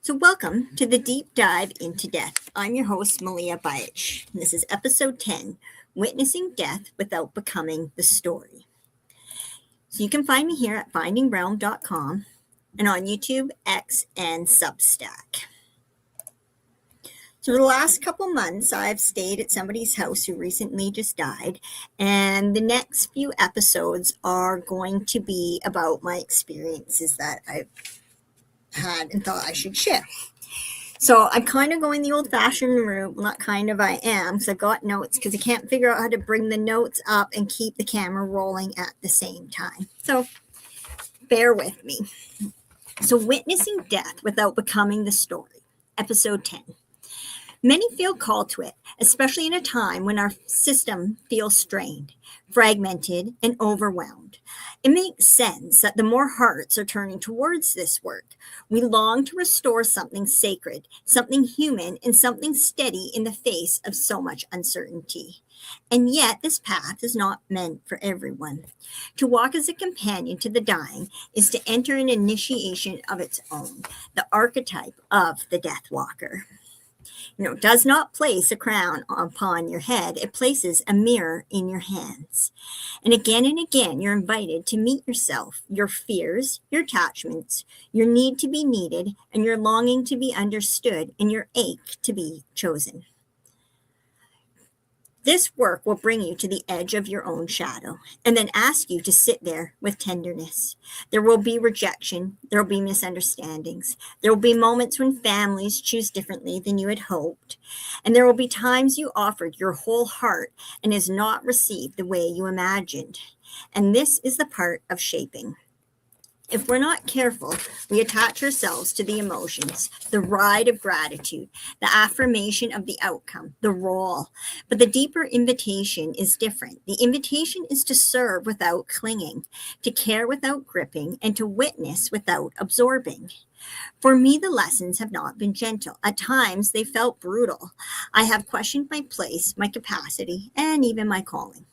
So, welcome to the deep dive into death. I'm your host, Malia Baich. This is episode 10 Witnessing Death Without Becoming the Story. So, you can find me here at findingrealm.com and on YouTube, X, and Substack. So, for the last couple months, I've stayed at somebody's house who recently just died, and the next few episodes are going to be about my experiences that I've had and thought I should share. So I'm kind of going the old-fashioned route. Not kind of, I am, because I've got notes, because I can't figure out how to bring the notes up and keep the camera rolling at the same time. So bear with me. So witnessing death without becoming the story, episode 10. Many feel called to it, especially in a time when our system feels strained, fragmented, and overwhelmed. It makes sense that the more hearts are turning towards this work, we long to restore something sacred, something human, and something steady in the face of so much uncertainty. And yet, this path is not meant for everyone. To walk as a companion to the dying is to enter an initiation of its own, the archetype of the death walker. Does not place a crown upon your head. It places a mirror in your hands. And again, you're invited to meet yourself, your fears, your attachments, your need to be needed, and your longing to be understood, and your ache to be chosen. This work will bring you to the edge of your own shadow and then ask you to sit there with tenderness. There will be rejection. There will be misunderstandings. There will be moments when families choose differently than you had hoped. And there will be times you offered your whole heart and is not received the way you imagined. And this is the part of shaping. If we're not careful, we attach ourselves to the emotions, the ride of gratitude, the affirmation of the outcome, the role. But the deeper invitation is different. The invitation is to serve without clinging, to care without gripping, and to witness without absorbing. For me, the lessons have not been gentle. At times, they felt brutal. I have questioned my place, my capacity, and even my calling.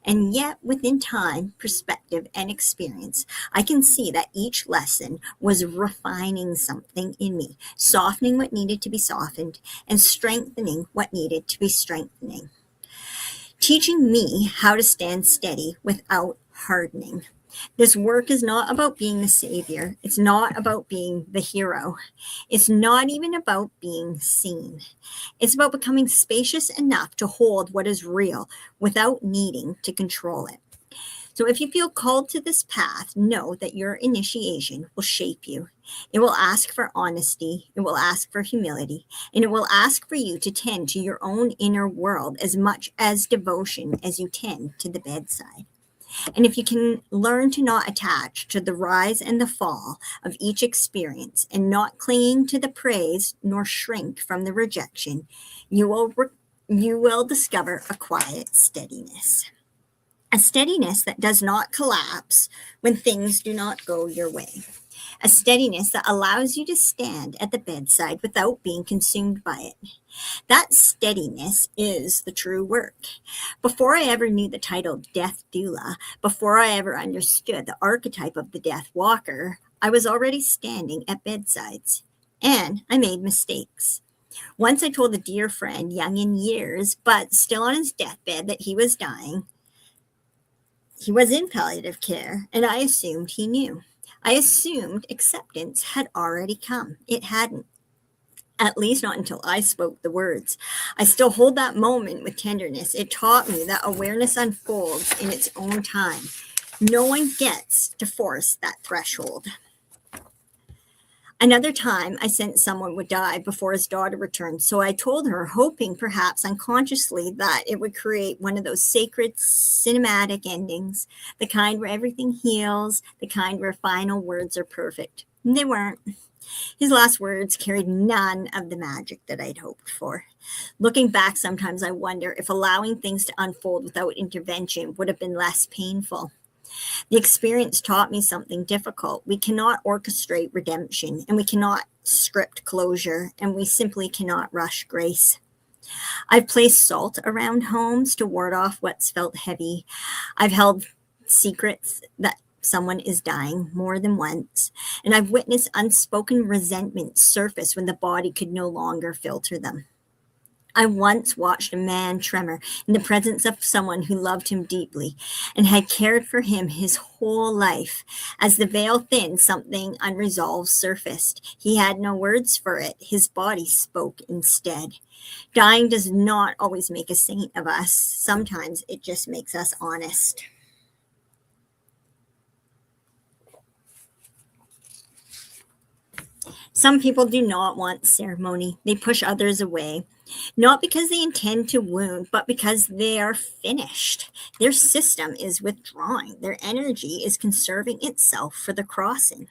And yet, within time, perspective, and experience, I can see that each lesson was refining something in me, softening what needed to be softened, and strengthening what needed to be strengthening. Teaching me how to stand steady without hardening. This work is not about being the savior. It's not about being the hero. It's not even about being seen. It's about becoming spacious enough to hold what is real without needing to control it. So if you feel called to this path, know that your initiation will shape you. It will ask for honesty, it will ask for humility, and it will ask for you to tend to your own inner world as much as devotion as you tend to the bedside. And if you can learn to not attach to the rise and the fall of each experience and not clinging to the praise nor shrink from the rejection, you will discover a quiet steadiness. A steadiness that does not collapse when things do not go your way. A steadiness that allows you to stand at the bedside without being consumed by it. That steadiness is the true work. Before I ever knew the title Death Doula, before I ever understood the archetype of the death walker, I was already standing at bedsides. And I made mistakes. Once I told a dear friend, young in years, but still on his deathbed, that he was dying. He was in palliative care, and I assumed he knew. I assumed acceptance had already come. It hadn't. At least not until I spoke the words. I still hold that moment with tenderness. It taught me that awareness unfolds in its own time. No one gets to force that threshold. Another time, I sensed someone would die before his daughter returned, so I told her, hoping perhaps unconsciously that it would create one of those sacred cinematic endings, the kind where everything heals, the kind where final words are perfect. And they weren't. His last words carried none of the magic that I'd hoped for. Looking back, sometimes I wonder if allowing things to unfold without intervention would have been less painful. The experience taught me something difficult. We cannot orchestrate redemption, and we cannot script closure, and we simply cannot rush grace. I've placed salt around homes to ward off what's felt heavy. I've held secrets that someone is dying more than once, and I've witnessed unspoken resentment surface when the body could no longer filter them. I once watched a man tremor in the presence of someone who loved him deeply and had cared for him his whole life. As the veil thinned, something unresolved surfaced. He had no words for it. His body spoke instead. Dying does not always make a saint of us. Sometimes it just makes us honest. Some people do not want ceremony. They push others away, not because they intend to wound, but because they are finished. Their system is withdrawing, their energy is conserving itself for the crossing.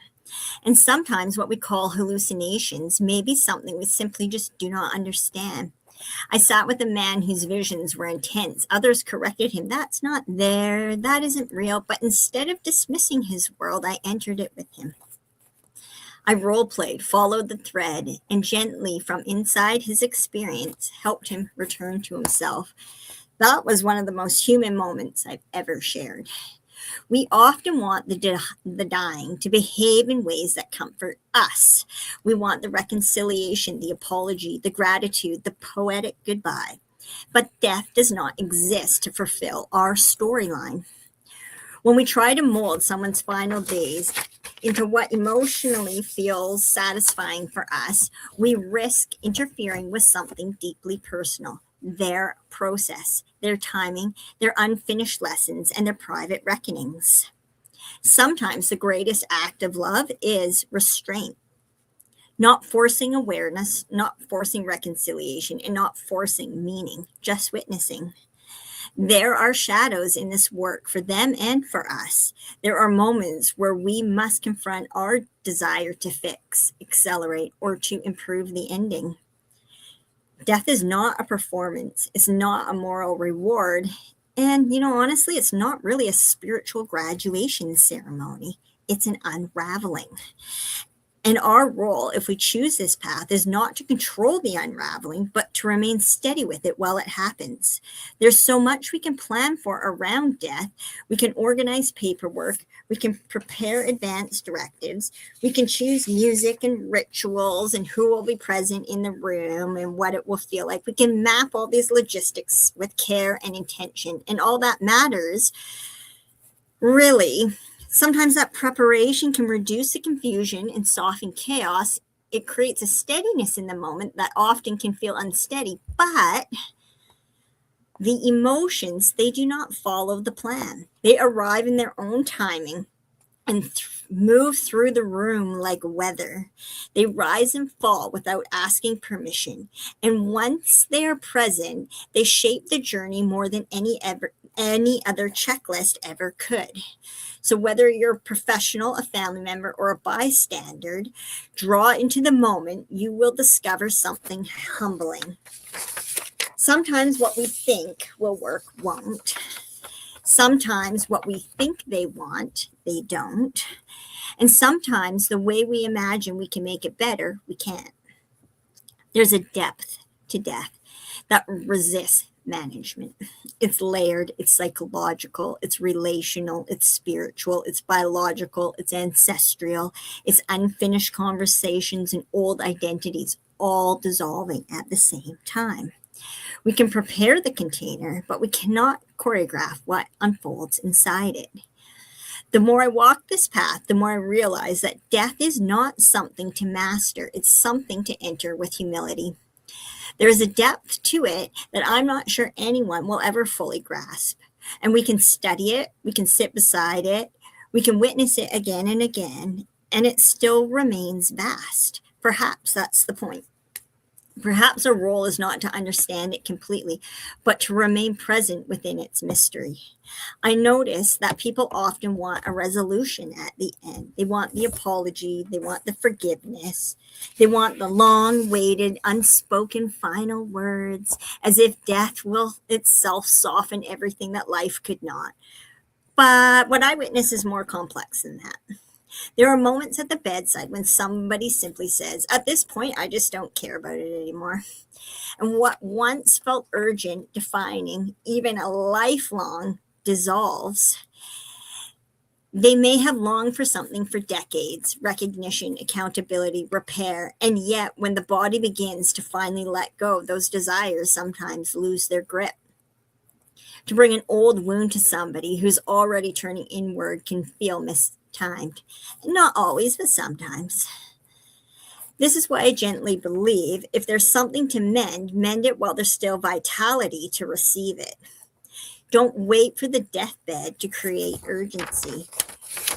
And sometimes what we call hallucinations may be something we simply just do not understand. I sat with a man whose visions were intense. Others corrected him. That's not there. That isn't real. But instead of dismissing his world, I entered it with him. I role played, followed the thread, and gently from inside his experience helped him return to himself. That was one of the most human moments I've ever shared. We often want the dying to behave in ways that comfort us. We want the reconciliation, the apology, the gratitude, the poetic goodbye. But death does not exist to fulfill our storyline. When we try to mold someone's final days into what emotionally feels satisfying for us, we risk interfering with something deeply personal, their process, their timing, their unfinished lessons, and their private reckonings. Sometimes the greatest act of love is restraint, not forcing awareness, not forcing reconciliation, and not forcing meaning, just witnessing. There are shadows in this work for them and for us. There are moments where we must confront our desire to fix, accelerate, or to improve the ending. Death is not a performance, it's not a moral reward. And, honestly, it's not really a spiritual graduation ceremony, it's an unraveling. And our role, if we choose this path, is not to control the unraveling, but to remain steady with it while it happens. There's so much we can plan for around death. We can organize paperwork. We can prepare advance directives. We can choose music and rituals and who will be present in the room and what it will feel like. We can map all these logistics with care and intention. And all that matters, really. Sometimes that preparation can reduce the confusion and soften chaos. It creates a steadiness in the moment that often can feel unsteady, but the emotions, they do not follow the plan. They arrive in their own timing and move through the room like weather. They rise and fall without asking permission. And once they are present, they shape the journey more than any other checklist ever could. So whether you're a professional, a family member, or a bystander, draw into the moment, you will discover something humbling. Sometimes what we think will work won't. Sometimes what we think they want, they don't. And sometimes the way we imagine we can make it better, we can't. There's a depth to death that resists management. It's layered, it's psychological, it's relational, it's spiritual, it's biological, it's ancestral, it's unfinished conversations and old identities all dissolving at the same time. We can prepare the container, but we cannot choreograph what unfolds inside it. The more I walk this path, the more I realize that death is not something to master, it's something to enter with humility. There is a depth to it that I'm not sure anyone will ever fully grasp. And we can study it, we can sit beside it, we can witness it again and again, and it still remains vast. Perhaps that's the point. Perhaps our role is not to understand it completely, but to remain present within its mystery. I notice that people often want a resolution at the end. They want the apology, they want the forgiveness, they want the long waited, unspoken final words, as if death will itself soften everything that life could not. But what I witness is more complex than that. There are moments at the bedside when somebody simply says, "At this point, I just don't care about it anymore." And what once felt urgent, defining, even a lifelong, dissolves. They may have longed for something for decades: recognition, accountability, repair. And yet, when the body begins to finally let go, those desires sometimes lose their grip. To bring an old wound to somebody who's already turning inward can feel mistimed. Not always, but sometimes. This is why I gently believe if there's something to mend, mend it while there's still vitality to receive it. Don't wait for the deathbed to create urgency,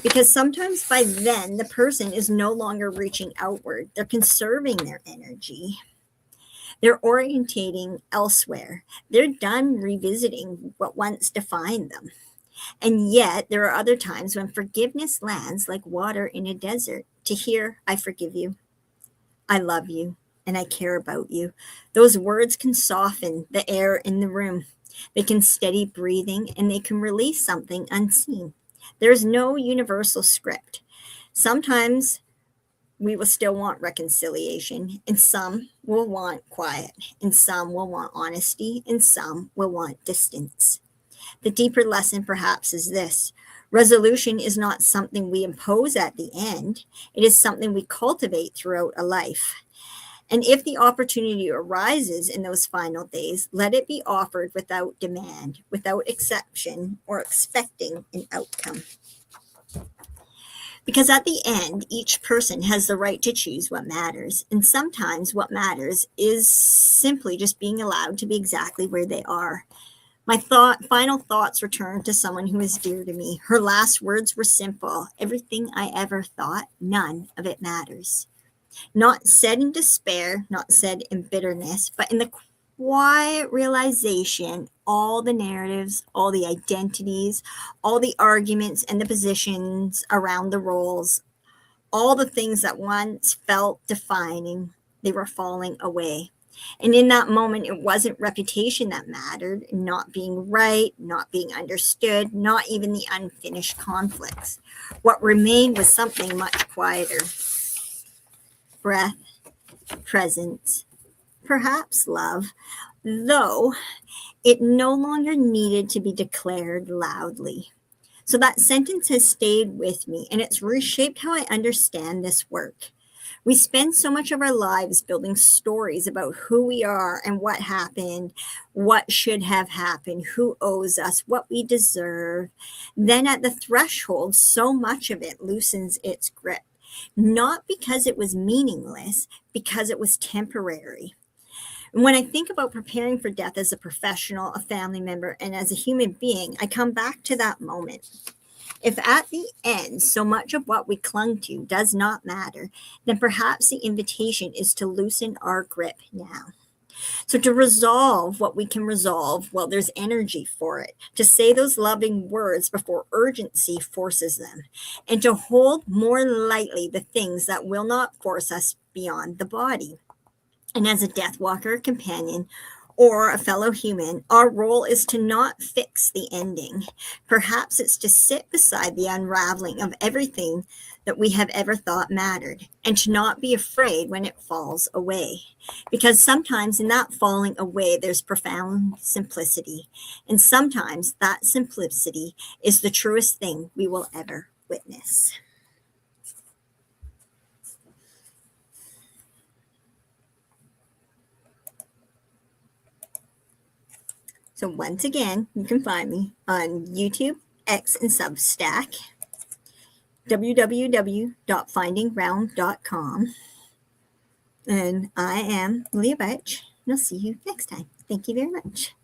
because sometimes by then the person is no longer reaching outward. They're conserving their energy. They're orientating elsewhere. They're done revisiting what once defined them. And yet, there are other times when forgiveness lands like water in a desert. To hear, I forgive you, I love you, and I care about you. Those words can soften the air in the room. They can steady breathing, and they can release something unseen. There's no universal script. Sometimes we will still want reconciliation, and some will want quiet, and some will want honesty, and some will want distance. The deeper lesson, perhaps, is this: resolution is not something we impose at the end, it is something we cultivate throughout a life. And if the opportunity arises in those final days, let it be offered without demand, without exception, or expecting an outcome. Because at the end, each person has the right to choose what matters. And sometimes what matters is simply just being allowed to be exactly where they are. My final thoughts return to someone who is dear to me. Her last words were simple: everything I ever thought, none of it matters. Not said in despair, not said in bitterness, but in the quiet realization all the narratives, all the identities, all the arguments and the positions around the roles, all the things that once felt defining, they were falling away. And in that moment, it wasn't reputation that mattered, not being right, not being understood, not even the unfinished conflicts. What remained was something much quieter: breath, presence, perhaps love, though it no longer needed to be declared loudly. So that sentence has stayed with me, and it's reshaped how I understand this work. We spend so much of our lives building stories about who we are and what happened, what should have happened, who owes us, what we deserve. Then at the threshold, so much of it loosens its grip, not because it was meaningless, because it was temporary. And when I think about preparing for death as a professional, a family member, and as a human being, I come back to that moment. If at the end so much of what we clung to does not matter, then perhaps the invitation is to loosen our grip now. So, to resolve what we can resolve while there's energy for it, to say those loving words before urgency forces them, and to hold more lightly the things that will not force us beyond the body. And as a death walker, companion, or a fellow human, our role is to not fix the ending. Perhaps it's to sit beside the unraveling of everything that we have ever thought mattered, and to not be afraid when it falls away. Because sometimes in that falling away, there's profound simplicity. And sometimes that simplicity is the truest thing we will ever witness. So once again, you can find me on YouTube, X, and Substack, www.findingground.com. And I am Leah Birch, and I'll see you next time. Thank you very much.